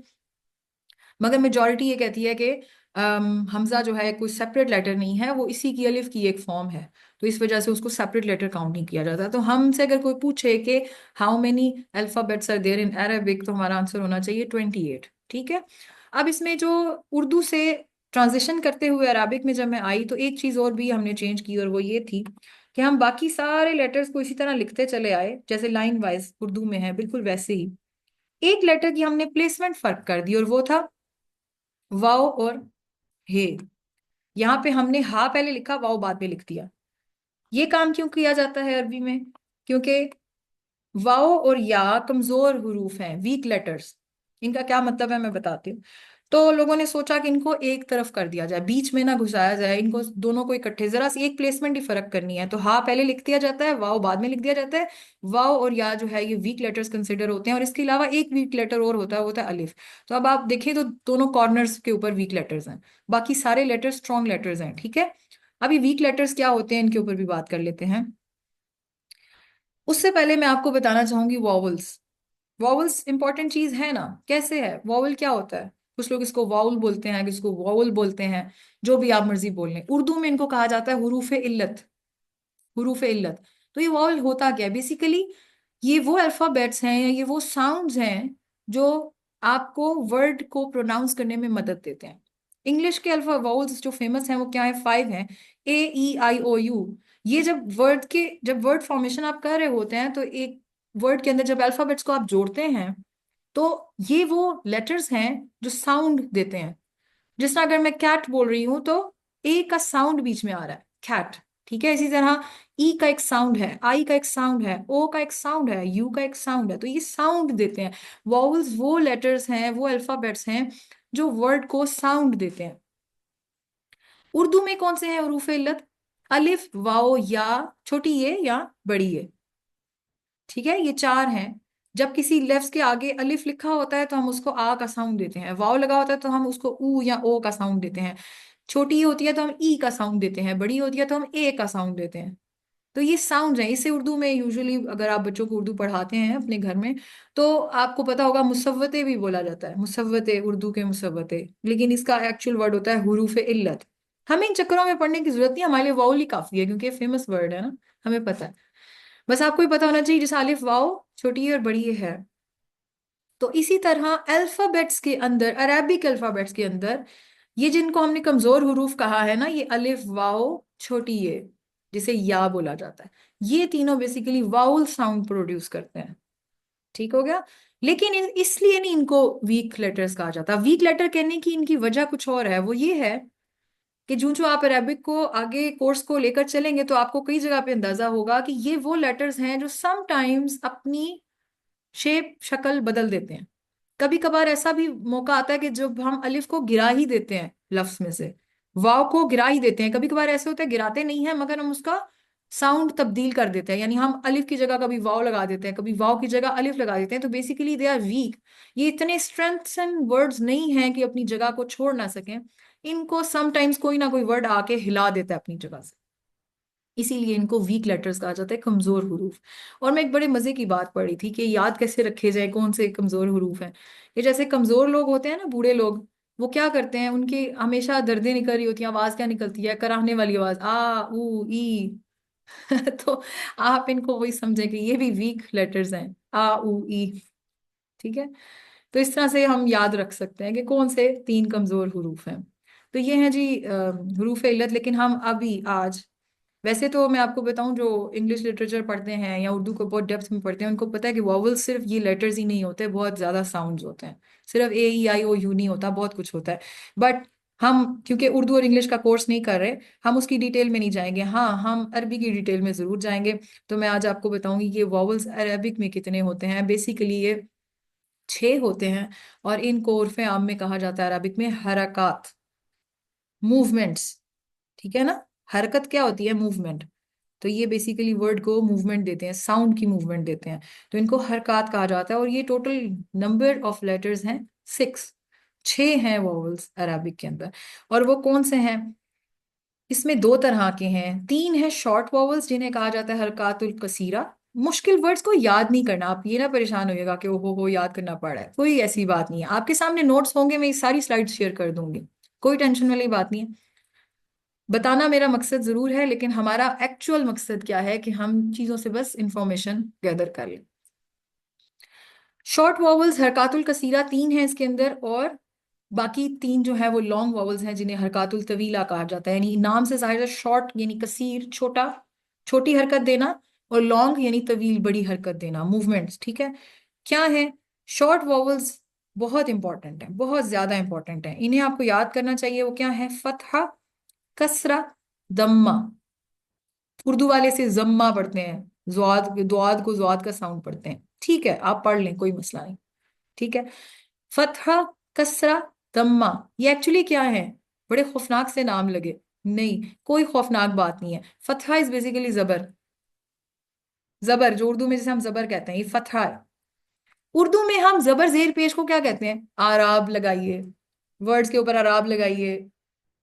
مگر میجورٹی یہ کہتی ہے کہ حمزہ جو ہے کوئی سیپریٹ لیٹر نہیں ہے، وہ اسی کی الف کی ایک فارم ہے، تو اس وجہ سے اس کو سیپریٹ لیٹر کاؤنٹ نہیں کیا جاتا. تو ہم سے اگر کوئی پوچھے کہ how many alphabets are there in Arabic تو ہمارا آنسر ہونا چاہیے 28. ٹھیک ہے. اب اس میں جو اردو سے ٹرانزیشن کرتے ہوئے عربک میں جب میں آئی تو ایک چیز اور بھی ہم نے چینج کی، اور وہ یہ تھی کہ ہم باقی سارے لیٹرز کو اسی طرح لکھتے چلے آئے جیسے لائن وائز اردو میں ہے، بالکل ویسے ہی ایک لیٹر کی ہم نے پلیسمنٹ فرق کر دی، اور وہ تھا واؤ اور ہے۔ یہاں پہ ہم نے ہا پہلے لکھا، واؤ بعد میں لکھ دیا۔ یہ کام کیوں کیا جاتا ہے عربی میں؟ کیونکہ واؤ اور یا کمزور حروف ہیں، ویک لیٹرز۔ ان کا کیا مطلب ہے میں بتاتی ہوں۔ تو لوگوں نے سوچا کہ ان کو ایک طرف کر دیا جائے، بیچ میں نہ گھسایا جائے، ان کو دونوں کو اکٹھے ذرا سی ایک پلیسمنٹ ہی فرق کرنی ہے، تو ہا پہلے لکھ دیا جاتا ہے، واؤ بعد میں لکھ دیا جاتا ہے۔ واؤ اور یا جو ہے یہ ویک لیٹرز کنسیڈر ہوتے ہیں، اور اس کے علاوہ ایک ویک لیٹر اور ہوتا ہے، وہ ہوتا ہے الف۔ تو اب آپ دیکھیں تو دونوں کارنرز کے اوپر ویک لیٹرز ہیں، باقی سارے لیٹر اسٹرانگ لیٹرز ہیں، ٹھیک ہے۔ ابھی ویک لیٹرز کیا ہوتے ہیں ان کے اوپر بھی بات کر لیتے ہیں۔ اس سے پہلے میں آپ کو بتانا چاہوں گی واولز۔ واولز امپورٹنٹ چیز ہے نا، کیسے ہے واول؟ کیا ہوتا ہے؟ کچھ لوگ اس کو واول بولتے ہیں، کس کو واول بولتے ہیں، جو بھی آپ مرضی بول لیں۔ اردو میں ان کو کہا جاتا ہے حروف علت، حروف علت۔ تو یہ واول ہوتا کیا ہے بیسیکلی؟ یہ وہ الفابیٹس ہیں یا یہ وہ ساؤنڈز ہیں جو آپ کو ورڈ کو پروناؤنس کرنے میں مدد دیتے ہیں۔ انگلش کے واولز جو فیمس ہیں وہ کیا ہیں؟ 5 ہیں، اے ای آئی او یو۔ یہ جب ورڈ فارمیشن آپ کر رہے ہوتے ہیں تو ایک ورڈ کے اندر جب الفابیٹس کو آپ جوڑتے ہیں تو یہ وہ لیٹرز ہیں جو ساؤنڈ دیتے ہیں۔ جس طرح اگر میں کیٹ بول رہی ہوں تو اے کا ساؤنڈ بیچ میں آ رہا ہے، کیٹ، ٹھیک ہے۔ اسی طرح ای کا ایک ساؤنڈ ہے، آئی کا ایک ساؤنڈ ہے، او کا ایک ساؤنڈ ہے، یو کا ایک ساؤنڈ ہے، تو یہ ساؤنڈ دیتے ہیں۔ واولز وہ لیٹرز ہیں، وہ الفابیٹس ہیں جو ورڈ کو ساؤنڈ دیتے ہیں۔ اردو میں کون سے ہیں حروف علت؟ الف، واؤ، یا، چھوٹی یہ یا بڑی یہ، ٹھیک ہے، یہ 4 ہیں۔ جب کسی لفظ کے آگے الف لکھا ہوتا ہے تو ہم اس کو آ کا ساؤنڈ دیتے ہیں، واؤ لگا ہوتا ہے تو ہم اس کو او یا او کا ساؤنڈ دیتے ہیں، چھوٹی ہوتی ہے تو ہم ای کا ساؤنڈ دیتے ہیں، بڑی ہوتی ہے تو ہم اے کا ساؤنڈ دیتے ہیں۔ تو یہ ساؤنڈ ہیں، اسے اردو میں یوزلی اگر آپ بچوں کو اردو پڑھاتے ہیں اپنے گھر میں تو آپ کو پتا ہوگا مصوتے بھی بولا جاتا ہے، مصوتے، اردو کے مصوتے، لیکن اس کا ایکچوئل ورڈ ہوتا ہے حروف علت۔ ہمیں ان چکروں میں پڑھنے کی ضرورت نہیں، ہمارے لیے واؤل ہی کافی ہے کیونکہ فیمس ورڈ ہے نا، ہمیں پتا ہے۔ بس آپ کو ہی پتا ہونا چاہیے جیسے الف واؤ چھوٹی ہے اور بڑی ہے۔ تو اسی طرح الفابیٹس کے اندر، عربک الفابیٹس کے اندر، یہ جن کو ہم نے کمزور حروف کہا ہے نا، یہ الف، واؤ، چھوٹی یہ جسے یا بولا جاتا ہے، یہ تینوں بیسیکلی واؤل ساؤنڈ پروڈیوس کرتے ہیں، ٹھیک ہو گیا۔ لیکن اس لیے نہیں ان کو ویک لیٹرز کہا جاتا۔ ویک لیٹر کہنے کی ان کی وجہ کچھ اور ہے، وہ یہ ہے کہ جو آپ عربک کو آگے کورس کو لے کر چلیں گے تو آپ کو کئی جگہ پہ اندازہ ہوگا کہ یہ وہ لیٹرز ہیں جو سم ٹائمز اپنی شیپ، شکل بدل دیتے ہیں۔ کبھی کبھار ایسا بھی موقع آتا ہے کہ جب ہم الف کو گرا ہی دیتے ہیں لفظ میں سے، واو کو گرا ہی دیتے ہیں، کبھی کبھار ایسے ہوتا ہے گراتے نہیں ہیں مگر ہم اس کا ساؤنڈ تبدیل کر دیتے ہیں، یعنی ہم الف کی جگہ کبھی واو لگا دیتے ہیں، کبھی واو کی جگہ الف لگا دیتے ہیں، تو بیسیکلی دے آر ویک۔ یہ اتنے اسٹرینتھن ورڈز نہیں ہیں کہ اپنی جگہ کو چھوڑ نہ سکیں، ان کو سم ٹائمز کوئی نہ کوئی ورڈ آ کے ہلا دیتا ہے اپنی جگہ سے، اسی لیے ان کو ویک لیٹرز کہا جاتا ہے، کمزور حروف۔ اور میں ایک بڑے مزے کی بات پڑھی تھی کہ یاد کیسے رکھے جائیں کون سے کمزور حروف ہیں۔ یہ جیسے کمزور لوگ ہوتے ہیں نا، بوڑھے لوگ، وہ کیا کرتے ہیں، ان کی ہمیشہ دردیں نکل رہی ہوتی ہیں، آواز کیا نکلتی ہے؟ کراہنے والی آواز، آ او ای تو آپ ان کو وہی سمجھیں کہ یہ بھی ویک لیٹرز ہیں، آ او ای، ٹھیک ہے۔ تو اس طرح سے ہم یاد رکھ سکتے ہیں کہ کون سے 3 کمزور حروف ہیں۔ تو یہ ہیں جی حروف علت۔ لیکن ہم ابھی آج، ویسے تو میں آپ کو بتاؤں جو انگلش لٹریچر پڑھتے ہیں یا اردو کو بہت ڈیپتھ میں پڑھتے ہیں ان کو پتہ ہے کہ واول صرف یہ لیٹرز ہی نہیں ہوتے، بہت زیادہ ساؤنڈز ہوتے ہیں، صرف اے ای آئی او یو نہیں ہوتا، بہت کچھ ہوتا ہے۔ بٹ ہم کیونکہ اردو اور انگلش کا کورس نہیں کر رہے، ہم اس کی ڈیٹیل میں نہیں جائیں گے، ہاں ہم عربی کی ڈیٹیل میں ضرور جائیں گے۔ تو میں آج آپ کو بتاؤں گی کہ واولز عربک میں کتنے ہوتے ہیں۔ بیسیکلی یہ 6 ہوتے ہیں، اور ان کو عرف عام میں کہا جاتا ہے عربک میں حرکات، موومنٹس، ٹھیک ہے نا۔ حرکت کیا ہوتی ہے؟ موومنٹ۔ تو یہ بیسیکلی ورڈ کو موومنٹ دیتے ہیں، ساؤنڈ کی موومنٹ دیتے ہیں، تو ان کو حرکات کہا جاتا ہے۔ اور یہ ٹوٹل نمبر آف لیٹرز ہیں 6، 6 ہیں واولز عربک کے اندر۔ اور وہ کون سے ہیں؟ اس میں 2 طرح کے ہیں، 3 ہیں شارٹ واولز جنہیں کہا جاتا ہے حرکات القصیرہ۔ مشکل ورڈز کو یاد نہیں کرنا، آپ یہ نہ پریشان ہوئیے گا کہ ہو یاد کرنا پڑا ہے، کوئی ایسی بات نہیں ہے۔ آپ کے سامنے نوٹس ہوں گے، میں یہ ساری سلائڈ شیئر کر دوں گی، کوئی ٹینشن والی بات نہیں ہے۔ بتانا میرا مقصد ضرور ہے، لیکن ہمارا ایکچوئل مقصد کیا ہے کہ ہم چیزوں سے بس انفارمیشن گیدر کر لیں۔ شارٹ واولز حرکات القصیرہ 3 ہیں اس کے اندر، اور باقی تین جو ہے وہ لانگ واولز ہیں جنہیں حرکات الطویلہ کہا جاتا ہے، یعنی نام سے ظاہر ہے شارٹ یعنی کثیر چھوٹا، چھوٹی حرکت دینا، اور لانگ یعنی طویل بڑی حرکت دینا، موومنٹس، ٹھیک ہے؟ کیا ہے شارٹ واولز؟ بہت امپورٹنٹ ہیں، بہت زیادہ امپورٹنٹ ہیں، انہیں آپ کو یاد کرنا چاہیے۔ وہ کیا ہے؟ فتحہ، کسرہ، دمہ۔ اردو والے سے ضمہ پڑھتے ہیں، دعاد کو زواد کا ساؤنڈ پڑھتے ہیں، ٹھیک ہے؟ آپ پڑھ لیں، کوئی مسئلہ نہیں، ٹھیک ہے؟ فتحہ، کسرہ، دمہ، یہ ایکچولی کیا ہے؟ بڑے خوفناک سے نام لگے، نہیں، کوئی خوفناک بات نہیں ہے۔ فتحہ از بیسیکلی زبر، زبر جو اردو میں جسے ہم زبر کہتے ہیں، یہ فتحہ ہے۔ اردو میں ہم زبر زیر پیش کو کیا کہتے ہیں؟ آراب لگائیے، ورڈز کے اوپر آراب لگائیے۔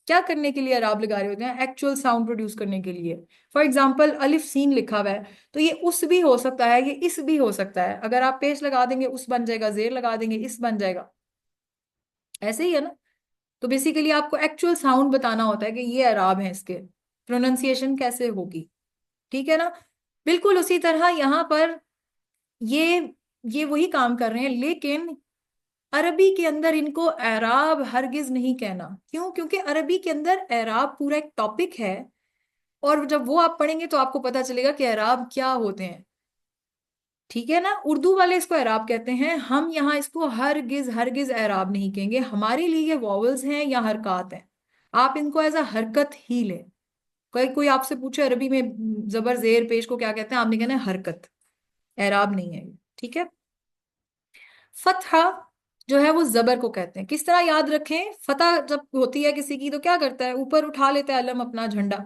کیا کرنے کے لیے عراب لگا رہے ہوتے ہیں؟ ایکچوئل ساؤنڈ پروڈیوس کرنے کے لیے۔ فار ایگزامپل الف سین لکھا ہوا ہے تو یہ اس بھی ہو سکتا ہے، یہ اس بھی ہو سکتا ہے، اگر آپ پیش لگا دیں گے اس بن جائے گا، زیر لگا دیں گے اس بن جائے گا، ایسے ہی ہے نا؟ تو بیسیکلی آپ کو ایکچوئل ساؤنڈ بتانا ہوتا ہے کہ یہ اعراب ہیں، اس کے پروننسیشن کیسے ہوگی، ٹھیک ہے نا؟ بالکل اسی طرح یہاں پر یہ یہ وہی کام کر رہے ہیں، لیکن عربی کے اندر ان کو اعراب ہرگز نہیں کہنا۔ کیوں؟ کیونکہ عربی کے اندر اعراب پورا ایک ٹاپک ہے، اور جب وہ آپ پڑھیں گے تو آپ کو پتا چلے گا کہ اعراب کیا ہوتے ہیں، ٹھیک ہے نا؟ اردو والے اس کو اعراب کہتے ہیں، ہم یہاں اس کو ہرگز ہرگز اعراب نہیں کہیں گے، ہمارے لیے یہ واولز ہیں یا حرکات ہیں، آپ ان کو ایز اے حرکت ہی لیں۔ کوئی آپ سے پوچھے عربی میں زبر زیر پیش کو کیا کہتے ہیں، آپ نے کہنا ہے حرکت، اعراب نہیں ہے، ٹھیک ہے؟ فتحہ جو ہے وہ زبر کو کہتے ہیں۔ کس طرح یاد رکھیں؟ فتح جب ہوتی ہے کسی کی تو کیا کرتا ہے؟ اوپر اٹھا لیتا ہے علم اپنا، جھنڈا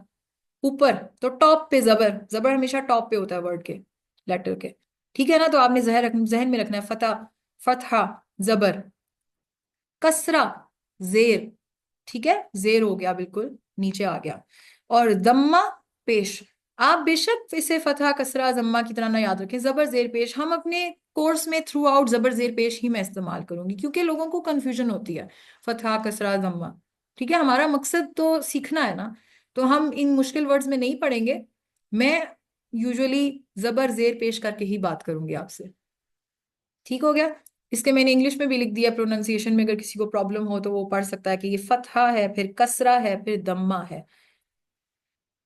اوپر، تو ٹاپ پہ زبر، زبر ہمیشہ ٹاپ پہ ہوتا ہے ورڈ کے، لیٹر کے، ٹھیک ہے نا؟ تو آپ نے ذہن میں رکھنا ہے فتح، فتحہ زبر، کسرہ زیر، ٹھیک ہے؟ زیر ہو گیا، بالکل نیچے آ گیا، اور دمہ پیش۔ آپ بے شک اسے فتح کسرہ ضمہ کی طرح نہ یاد رکھیں، زبر زیر پیش ہم اپنے کورس میں تھرو آؤٹ زبر زیر پیش ہی میں استعمال کروں گی، کیونکہ لوگوں کو کنفیوژن ہوتی ہے فتح کسرہ ضمہ، ٹھیک ہے؟ ہمارا مقصد تو سیکھنا ہے نا، تو ہم ان مشکل ورڈز میں نہیں پڑھیں گے، میں یوزولی زبر زیر پیش کر کے ہی بات کروں گی آپ سے، ٹھیک ہو گیا؟ اس کے میں نے انگلش میں بھی لکھ دیا پروننسیشن میں، اگر کسی کو پرابلم ہو تو وہ پڑھ سکتا ہے کہ یہ فتحہ ہے، پھر کسرہ ہے، پھر دمہ ہے۔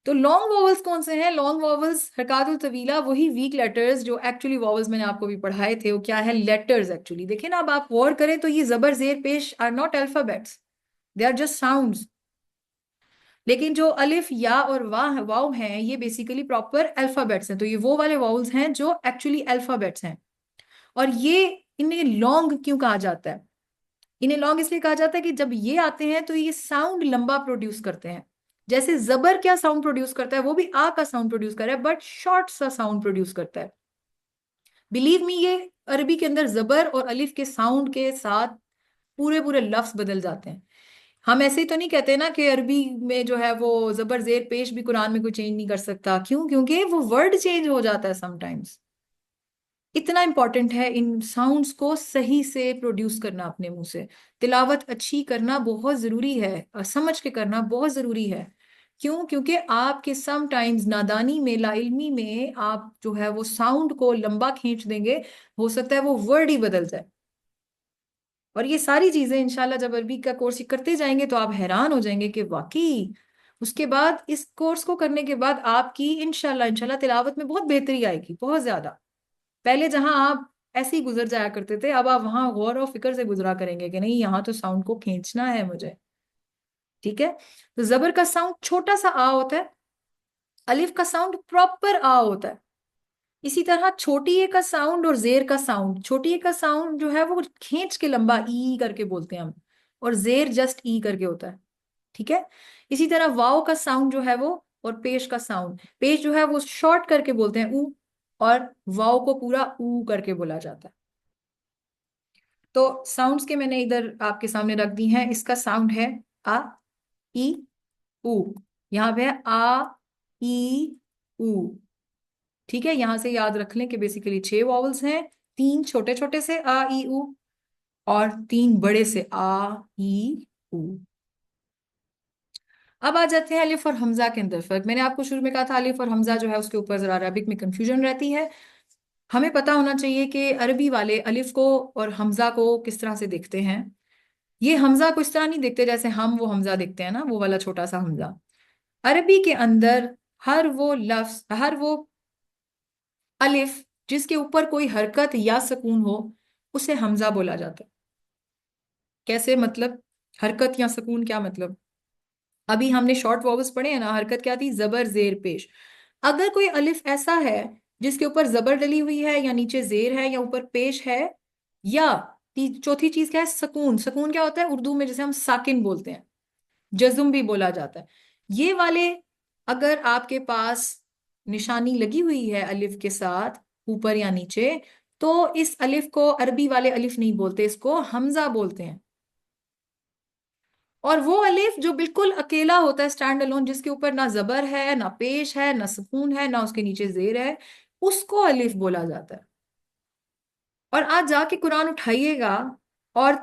تو لانگ واولز کون سے ہیں؟ لانگ واولز حرکات الطویلہ، وہی ویک لیٹرز جو ایکچولی واولز میں نے آپ کو بھی پڑھائے تھے، وہ کیا ہے؟ Letters actually. دیکھیں نا، اب آپ غور کریں تو یہ زبر زیر پیش are not alphabets, they are just sounds, لیکن جو الف یا اور واو ہیں یہ بیسیکلی پراپر الفابیٹس ہیں، تو یہ وہ والے واولز ہیں جو ایکچولی الفابیٹس ہیں۔ اور یہ انہیں لانگ کیوں کہا جاتا ہے؟ انہیں لانگ اس لیے کہا جاتا ہے کہ جب یہ آتے ہیں تو یہ ساؤنڈ لمبا پروڈیوس کرتے ہیں، جیسے زبر کیا ساؤنڈ پروڈیوس کرتا ہے؟ وہ بھی آ کا ساؤنڈ پروڈیوس کر رہا ہے، بٹ شارٹ سا ساؤنڈ پروڈیوس کرتا ہے۔ بلیو می، یہ عربی کے اندر زبر اور الف کے ساؤنڈ کے ساتھ پورے پورے لفظ بدل جاتے ہیں۔ ہم ایسے ہی تو نہیں کہتے نا کہ عربی میں جو ہے وہ زبر زیر پیش بھی قرآن میں کوئی چینج نہیں کر سکتا، کیوں؟ کیونکہ وہ ورڈ چینج ہو جاتا ہے سم ٹائمز۔ اتنا امپورٹنٹ ہے ان ساؤنڈز کو صحیح سے پروڈیوس کرنا اپنے منہ سے، تلاوت اچھی کرنا بہت ضروری ہے، اور سمجھ کے کرنا بہت ضروری ہے۔ کیوں؟ کیونکہ آپ کے سم ٹائمز نادانی میں، لا علمی میں آپ جو ہے وہ ساؤنڈ کو لمبا کھینچ دیں گے، ہو سکتا ہے وہ ورڈ ہی بدل جائے۔ اور یہ ساری چیزیں انشاءاللہ جب عربی کا کورس کرتے جائیں گے تو آپ حیران ہو جائیں گے کہ واقعی اس کے بعد، اس کورس کو کرنے کے بعد آپ کی انشاءاللہ تلاوت میں بہت بہتری آئے گی، بہت زیادہ۔ پہلے جہاں آپ ایسے ہی گزر جایا کرتے تھے، اب آپ وہاں غور و فکر سے گزرا کریں گے کہ نہیں، یہاں تو ساؤنڈ کو کھینچنا ہے مجھے، ٹھیک ہے؟ تو زبر کا ساؤنڈ چھوٹا سا آ ہوتا ہے، الف کا ساؤنڈ پراپر آ ہوتا ہے۔ اسی طرح چھوٹی اے کا ساؤنڈ اور زیر کا ساؤنڈ، چھوٹی اے کا ساؤنڈ جو ہے وہ کھینچ کے لمبا ای کر کے بولتے ہیں ہم، اور زیر جسٹ ای کر کے ہوتا ہے، ٹھیک ہے؟ اسی طرح واؤ کا ساؤنڈ جو ہے وہ، اور پیش کا ساؤنڈ، پیش جو ہے وہ شارٹ کر کے بولتے ہیں او، اور واؤ کو پورا او کر کے بولا جاتا ہے۔ تو ساؤنڈز کے میں نے ادھر آپ کے سامنے رکھ دی ہیں۔ اس کا ساؤنڈ ہے آ، ای، او، یہاں پہ ہے آ، ای، او، ٹھیک ہے؟ یہاں سے یاد رکھ لیں کہ بیسیکلی 6 واولز ہیں، 3 چھوٹے چھوٹے سے آ، ای، او، اور 3 بڑے سے آ، ای، او۔ اب آ جاتے ہیں الف اور حمزہ کے اندر فرق۔ میں نے آپ کو شروع میں کہا تھا الف اور حمزہ جو ہے اس کے اوپر ذرا عربک میں کنفیوژن رہتی ہے، ہمیں پتا ہونا چاہیے کہ عربی والے الف کو اور حمزہ کو کس طرح سے دیکھتے ہیں۔ یہ حمزہ کو اس طرح نہیں دیکھتے جیسے ہم وہ حمزہ دیکھتے ہیں نا، وہ والا چھوٹا سا حمزہ. عربی کے اندر ہر وہ لفظ، ہر وہ الف جس کے اوپر کوئی حرکت یا سکون ہو اسے حمزہ بولا جاتا ہے. کیسے مطلب؟ حرکت یا سکون کیا مطلب؟ ابھی ہم نے شارٹ واوز پڑھے ہیں نا، حرکت کیا تھی؟ زبر زیر پیش. اگر کوئی الف ایسا ہے جس کے اوپر زبر ڈلی ہوئی ہے یا نیچے زیر ہے یا اوپر پیش ہے، یا چوتھی چیز کیا ہے؟ سکون. سکون کیا ہوتا ہے اردو میں؟ جسے ہم ساکن بولتے ہیں، جزم بھی بولا جاتا ہے. یہ والے اگر آپ کے پاس نشانی لگی ہوئی ہے الف کے ساتھ اوپر یا نیچے، تو اس الف کو عربی والے الف نہیں بولتے، اس کو حمزہ بولتے ہیں. اور وہ الف جو بالکل اکیلا ہوتا ہے، اسٹینڈ الون، جس کے اوپر نہ زبر ہے، نہ پیش ہے، نہ سکون ہے، نہ اس کے نیچے زیر ہے، اس کو الف بولا جاتا ہے. اور آج جا کے قرآن اٹھائیے گا اور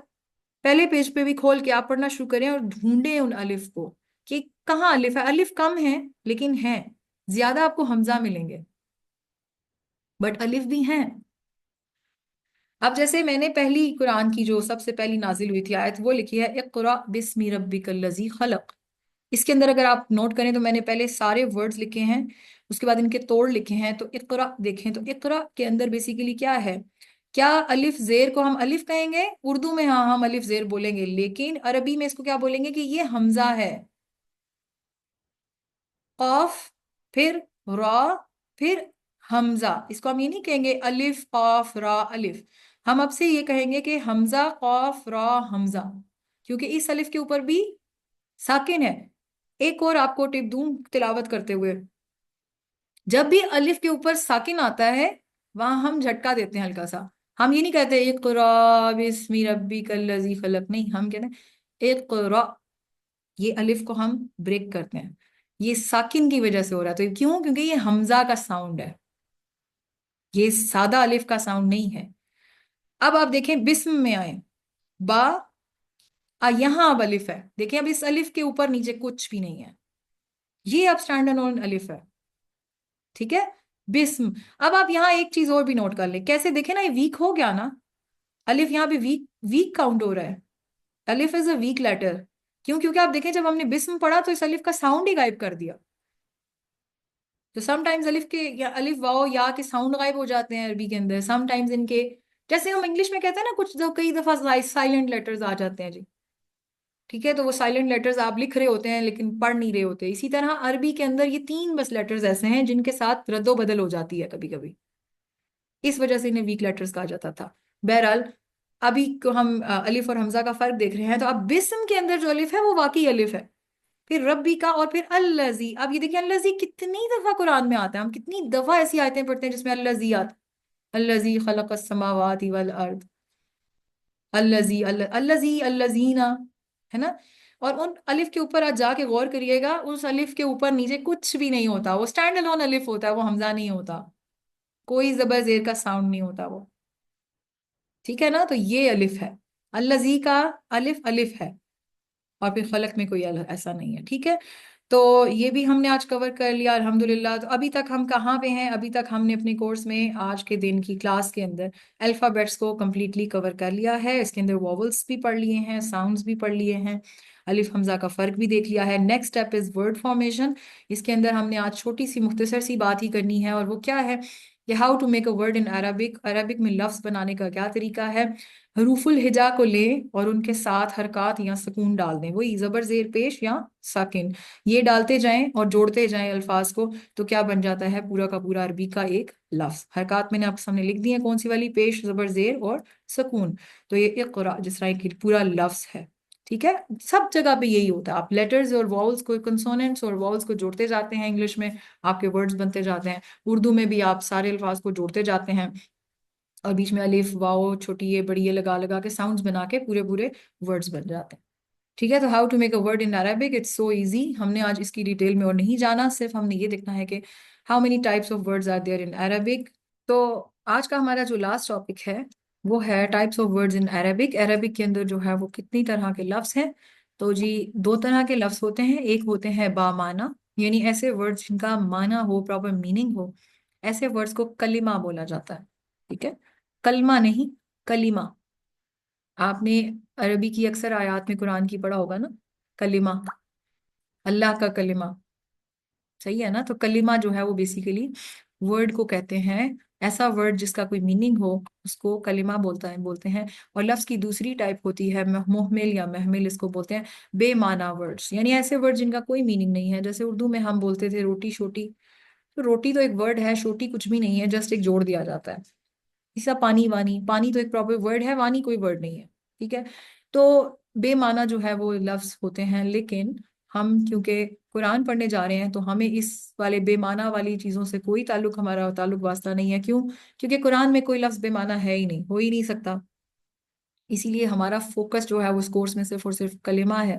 پہلے پیج پہ بھی کھول کے آپ پڑھنا شروع کریں اور ڈھونڈیں ان الف کو کہ کہاں الف ہے. الف کم ہے لیکن ہیں، زیادہ آپ کو حمزہ ملیں گے بٹ الف بھی ہیں. اب جیسے میں نے پہلی قرآن کی جو سب سے پہلی نازل ہوئی تھی آیت، وہ لکھی ہے اقرأ بسم ربک الذی خلق. اس کے اندر اگر آپ نوٹ کریں تو میں نے پہلے سارے ورڈز لکھے ہیں، اس کے بعد ان کے توڑ لکھے ہیں. تو اقرأ دیکھیں تو اقرأ کے اندر بیسیکلی کیا ہے؟ کیا الف زیر کو ہم الف کہیں گے؟ اردو میں ہاں ہم الف زیر بولیں گے، لیکن عربی میں اس کو کیا بولیں گے کہ یہ حمزہ ہے. قاف، پھر را، پھر حمزہ. اس کو ہم یہ نہیں کہیں گے الف قاف را الف، ہم اب سے یہ کہیں گے کہ حمزہ قاف را حمزہ، کیونکہ اس الف کے اوپر بھی ساکن ہے. ایک اور آپ کو ٹپ دوں تلاوت کرتے ہوئے، جب بھی الف کے اوپر ساکن آتا ہے وہاں ہم جھٹکا دیتے ہیں ہلکا سا. ہم یہ نہیں کہتے اقرا بسم ربک الذی خلق، نہیں، ہم کہتے ہیں اقرا. یہ الف کو ہم بریک کرتے ہیں، یہ ساکن کی وجہ سے ہو رہا ہے. تو کیوں؟ کیونکہ یہ حمزہ کا ساؤنڈ ہے، یہ سادہ الف کا ساؤنڈ نہیں ہے. اب آپ دیکھیں بسم میں آئے، با، یہاں اب الف ہے. دیکھیں اب اس الف کے اوپر نیچے کچھ بھی نہیں ہے، یہ اب اسٹینڈرڈ الف ہے. ٹھیک ہے، بسم. اب آپ یہاں ایک چیز اور بھی نوٹ کر لیں، کیسے؟ دیکھیں نا، یہ ویک ہو گیا نا، الف یہاں پہ ویک ویک کاؤنٹ ہو رہا ہے. الف از اے ویک لیٹر. کیوں؟ کیونکہ آپ دیکھیں جب ہم نے بسم پڑھا تو اس الف کا ساؤنڈ ہی غائب کر دیا. تو سم ٹائمز الف کے یا الف واؤ یا کے ساؤنڈ غائب ہو جاتے ہیں عربی کے اندر. سم ٹائمز ان کے، جیسے ہم انگلش میں کہتے ہیں نا، کچھ کئی دفعہ سائلنٹ لیٹرز آ جاتے ہیں جی. ٹھیک ہے، تو وہ سائلنٹ لیٹرز آپ لکھ رہے ہوتے ہیں لیکن پڑھ نہیں رہے ہوتے. اسی طرح عربی کے اندر یہ تین بس لیٹرز ایسے ہیں جن کے ساتھ رد و بدل ہو جاتی ہے کبھی کبھی، اس وجہ سے انہیں ویک لیٹرز کہا جاتا تھا. بہرحال ابھی کو ہم الف اور حمزہ کا فرق دیکھ رہے ہیں. تو اب بسم کے اندر جو الف ہے وہ واقعی الف ہے، پھر ربی کا، اور پھر الذی. اب یہ دیکھیں الذی کتنی دفعہ قرآن میں آتا ہے، ہم کتنی دفعہ ایسی آیتیں پڑھتے ہیں جس میں الذی آتا. الذی خلق السماوات والارض، الذی الذی الذین، ہے نا. اور ان الف کے اوپر آج جا کے غور کریے گا، اس الف کے اوپر نیچے کچھ بھی نہیں ہوتا، وہ اسٹینڈ الون الف ہوتا ہے، وہ حمزہ نہیں ہوتا، کوئی زبر زیر کا ساؤنڈ نہیں ہوتا وہ. ٹھیک ہے نا. تو یہ الف ہے، الذی کا الف الف ہے، اور پھر خلق میں کوئی ایسا نہیں ہے. ٹھیک ہے، تو یہ بھی ہم نے آج کور کر لیا الحمدللہ. تو ابھی تک ہم کہاں پہ ہیں؟ ابھی تک ہم نے اپنے کورس میں آج کے دن کی کلاس کے اندر الفابیٹس کو کمپلیٹلی کور کر لیا ہے. اس کے اندر واولس بھی پڑھ لیے ہیں، ساؤنڈز بھی پڑھ لیے ہیں، الف حمزہ کا فرق بھی دیکھ لیا ہے. Next step is word formation. اس کے اندر ہم نے آج چھوٹی سی مختصر سی بات ہی کرنی ہے، اور وہ کیا ہے کہ how to make a word in Arabic. Arabic میں لفظ بنانے کا کیا طریقہ ہے؟ حروف الہجا کو لیں اور ان کے ساتھ حرکات یا سکون ڈال دیں، وہی زبر زیر پیش یا ساکن، یہ ڈالتے جائیں اور جوڑتے جائیں الفاظ کو. تو کیا بن جاتا ہے؟ پورا کا پورا عربی کا ایک لفظ. حرکات میں نے آپ کے سامنے لکھ دی ہیں، کون سی والی؟ پیش، زبر زیر اور سکون. تو یہ اقرا جس طرح ایک پورا لفظ ہے. ٹھیک ہے، سب جگہ پہ یہی ہوتا ہے، آپ لیٹرز اور واولز کو، کنسوننٹس اور واولز کو جوڑتے جاتے ہیں، انگلش میں آپ کے ورڈز بنتے جاتے ہیں، اردو میں بھی آپ سارے الفاظ کو جوڑتے جاتے ہیں، اور بیچ میں الف واؤ چھوٹی یہ بڑی یہ لگا لگا کے ساؤنڈز بنا کے پورے پورے ورڈز بن جاتے ہیں. ٹھیک ہے، تو how to make a word in Arabic, it's so easy. ہم نے آج اس کی ڈیٹیل میں اور نہیں جانا، صرف ہم نے یہ دیکھنا ہے کہ how many types of words are there in Arabic. تو آج کا ہمارا جو لاسٹ ٹاپک ہے وہ ہے types of words in Arabic. Arabic کے اندر جو ہے وہ کتنی طرح کے لفظ ہیں؟ تو جی دو طرح کے لفظ ہوتے ہیں. ایک ہوتے ہیں با معنی، یعنی ایسے ورڈز جن کا معنی ہو، پراپر میننگ ہو، ایسے ورڈز کو کلمہ بولا جاتا ہے. ٹھیک ہے، کلمہ نہیں، کلمہ. آپ نے عربی کی اکثر آیات میں قرآن کی پڑھا ہوگا نا، کلمہ، اللہ کا کلمہ، صحیح ہے نا؟ تو کلمہ جو ہے وہ بیسیکلی ورڈ کو کہتے ہیں، ایسا ورڈ جس کا کوئی میننگ ہو اس کو کلمہ بولتے ہیں۔ اور لفظ کی دوسری ٹائپ ہوتی ہے محمل یا محمل، اس کو بولتے ہیں بے معنی ورڈز، یعنی ایسے ورڈ جن کا کوئی میننگ نہیں ہے۔ جیسے اردو میں ہم بولتے تھے روٹی شوٹی، تو روٹی تو ایک ورڈ ہے، شوٹی کچھ بھی نہیں ہے، جسٹ ایک جوڑ دیا جاتا ہے۔ اسی طرح پانی وانی، پانی تو ایک پراپر ورڈ ہے، وانی کوئی ورڈ نہیں ہے، ٹھیک ہے؟ تو بے معنی جو ہے وہ لفظ ہوتے ہیں، لیکن ہم کیونکہ قرآن پڑھنے جا رہے ہیں تو ہمیں اس والے بے معنی والی چیزوں سے کوئی تعلق، ہمارا تعلق واسطہ نہیں ہے۔ کیوں؟ کیونکہ قرآن میں کوئی لفظ بے معنی ہے ہی نہیں، ہو ہی نہیں سکتا۔ اسی لیے ہمارا فوکس جو ہے وہ اس کورس میں صرف اور صرف کلمہ ہے،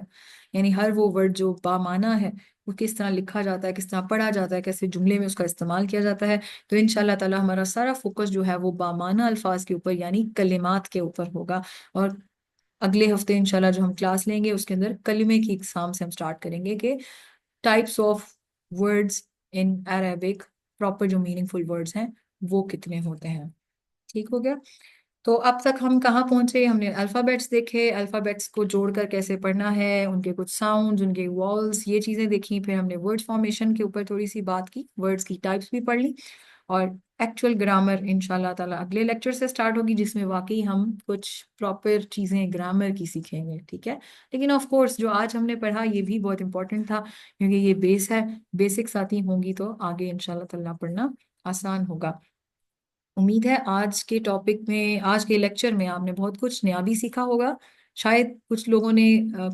یعنی ہر وہ ورڈ جو بامعنی ہے وہ کس طرح لکھا جاتا ہے، کس طرح پڑھا جاتا ہے، کیسے جملے میں اس کا استعمال کیا جاتا ہے۔ تو ان شاء اللہ تعالی ہمارا سارا فوکس جو ہے وہ بامعنی الفاظ کے اوپر یعنی کلمات کے اوپر ہوگا۔ اور اگلے ہفتے انشاءاللہ جو ہم کلاس لیں گے اس کے اندر کلمے کی اقسام سے ہم سٹارٹ کریں گے کہ types of words in Arabic, proper جو میننگ فل ورڈز ہیں وہ کتنے ہوتے ہیں۔ ٹھیک ہو گیا؟ تو اب تک ہم کہاں پہنچے؟ ہم نے الفابیٹس دیکھے، الفابیٹس کو جوڑ کر کیسے پڑھنا ہے، ان کے کچھ ساؤنڈز، ان کے والز، یہ چیزیں دیکھی۔ پھر ہم نے ورڈ فارمیشن کے اوپر تھوڑی سی بات کی، ورڈز کی ٹائپس بھی پڑھ لی، اور ایکچوئل گرامر انشاءاللہ تعالیٰ اگلے لیکچر سے سٹارٹ ہوگی، جس میں واقعی ہم کچھ پراپر چیزیں گرامر کی سیکھیں گے، ٹھیک ہے؟ لیکن آف کورس جو آج ہم نے پڑھا یہ بھی بہت امپورٹنٹ تھا، کیونکہ یہ بیس ہے، بیسکس آتی ہوں گی تو آگے انشاءاللہ تعالیٰ پڑھنا آسان ہوگا۔ امید ہے آج کے ٹاپک میں، آج کے لیکچر میں آپ نے بہت کچھ نیا بھی سیکھا ہوگا۔ شاید کچھ لوگوں نے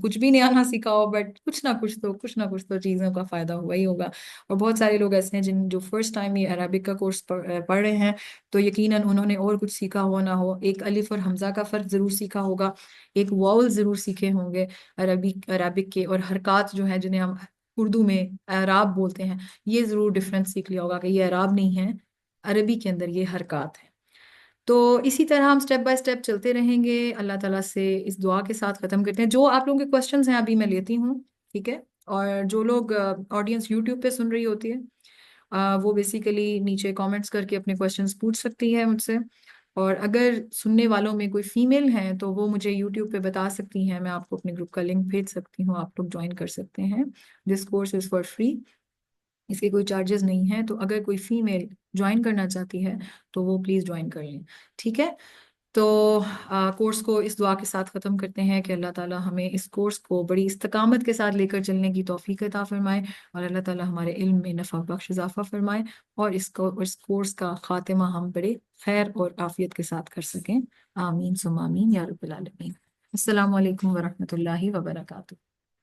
کچھ بھی نیا نہ سیکھا ہو، بٹ کچھ نہ کچھ تو چیزوں کا فائدہ ہوا ہی ہوگا۔ اور بہت سارے لوگ ایسے ہیں جو فرسٹ ٹائم یہ عربک کا کورس پڑھ رہے ہیں، تو یقیناً انہوں نے اور کچھ سیکھا ہو نہ ہو، ایک الف اور حمزہ کا فرق ضرور سیکھا ہوگا، ایک واول ضرور سیکھے ہوں گے عربک کے، اور حرکات جو ہیں جنہیں ہم اردو میں اعراب بولتے ہیں، یہ ضرور ڈفرینس سیکھ لیا ہوگا کہ یہ اعراب نہیں ہے، عربی کے اندر یہ حرکات ہیں۔ تو اسی طرح ہم سٹیپ بائی سٹیپ چلتے رہیں گے۔ اللہ تعالیٰ سے اس دعا کے ساتھ ختم کرتے ہیں۔ جو آپ لوگوں کے کوسچنز ہیں ابھی میں لیتی ہوں، ٹھیک ہے؟ اور جو لوگ آڈینس یوٹیوب پہ سن رہی ہوتی ہے وہ بیسیکلی نیچے کامنٹس کر کے اپنے کوسچنز پوچھ سکتی ہے مجھ سے، اور اگر سننے والوں میں کوئی فیمیل ہیں تو وہ مجھے یوٹیوب پہ بتا سکتی ہیں، میں آپ کو اپنے گروپ کا لنک بھیج سکتی ہوں، آپ لوگ جوائن کر سکتے ہیں۔ This course is for free, اس کے کوئی چارجز نہیں ہیں، تو اگر کوئی فیمیل جوائن کرنا چاہتی ہے تو وہ پلیز جوائن کر لیں، ٹھیک ہے؟ تو کورس کو اس دعا کے ساتھ ختم کرتے ہیں کہ اللہ تعالیٰ ہمیں اس کورس کو بڑی استقامت کے ساتھ لے کر چلنے کی توفیق عطا فرمائے، اور اللہ تعالیٰ ہمارے علم میں نفع بخش اضافہ فرمائے، اور اس کورس کا خاتمہ ہم بڑے خیر اور عافیت کے ساتھ کر سکیں۔ آمین ثم آمین یا رب العالمین۔ السلام علیکم ورحمۃ اللہ وبرکاتہ۔